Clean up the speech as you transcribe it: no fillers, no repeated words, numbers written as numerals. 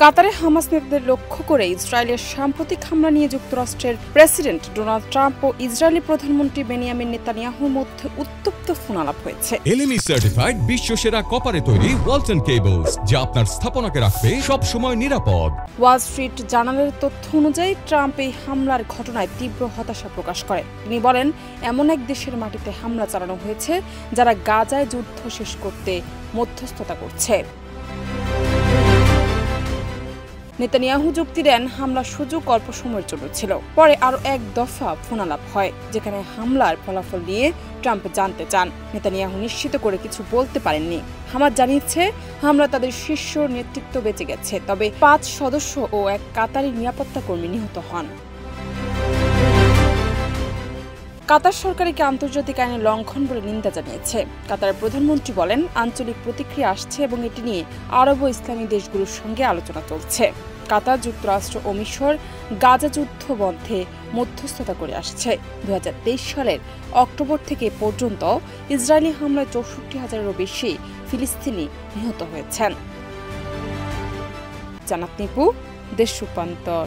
কাতারে হামাস নেতাদের লক্ষ্য করে ইসরায়েলের সাম্প্রতিক হামলা নিয়ে যুক্তরাষ্ট্রের প্রেসিডেন্ট ডোনাল্ড ট্রাম্প ও ইসরায়েলি প্রধানমন্ত্রী বেনিয়ামিন নেতানিয়াহুর মধ্যে উত্তপ্ত ফোনালাপ হয়েছে। এলএমই সার্টিফাইড বিশ্বসেরা কপারে তৈরি ওয়ালটন কেবলস, যা আপনার স্থাপনাকে রাখবে সব সময় নিরাপদ। ওয়াল স্ট্রিট জার্নালের তথ্য অনুযায়ী ট্রাম্প এই হামলার ঘটনায় তীব্র হতাশা প্রকাশ করেন। তিনি বলেন, এমন এক দেশের মাটিতে হামলা চালানো হয়েছে যারা গাজায় যুদ্ধ শেষ করতে মধ্যস্থতা করছে। নেতানিয়াহু যুক্তি দেন, হামলার সুযোগ অল্প সময়ের জন্য ছিল। পরে আরও এক দফা ফোনালাপ হয়, যেখানে হামলার ফলাফল নিয়ে ট্রাম্প জানতে চান। নেতানিয়াহু নিশ্চিত করে কিছু বলতে পারেননি। হামাস জানিয়েছে হামলা তাদের শীর্ষ নেতৃত্ব বেঁচে গেছে, তবে 5 সদস্য ও এক কাতারি নিরাপত্তা কর্মী নিহত হন। কাতার সরকারকে আন্তর্জাতিক আইনের লঙ্ঘন বলে নিন্দা জানিয়েছে। কাতারের প্রধানমন্ত্রী বলেন, আঞ্চলিক প্রতিক্রিয়া আসছে এবং এটি নিয়ে আরব ও ইসলামী দেশগুলোর সঙ্গে আলোচনা চলছে। কাতার, যুক্তরাষ্ট্র ও মিশর গাজা যুদ্ধ বন্ধে মধ্যস্থতা করে আসছে। 2023 সালের অক্টোবর থেকে পর্যন্ত ইসরায়েলি হামলায় 64,000-এরও বেশি ফিলিস্তিনি নিহত হয়েছেন। জানাত নিপু, দেশ রূপান্তর।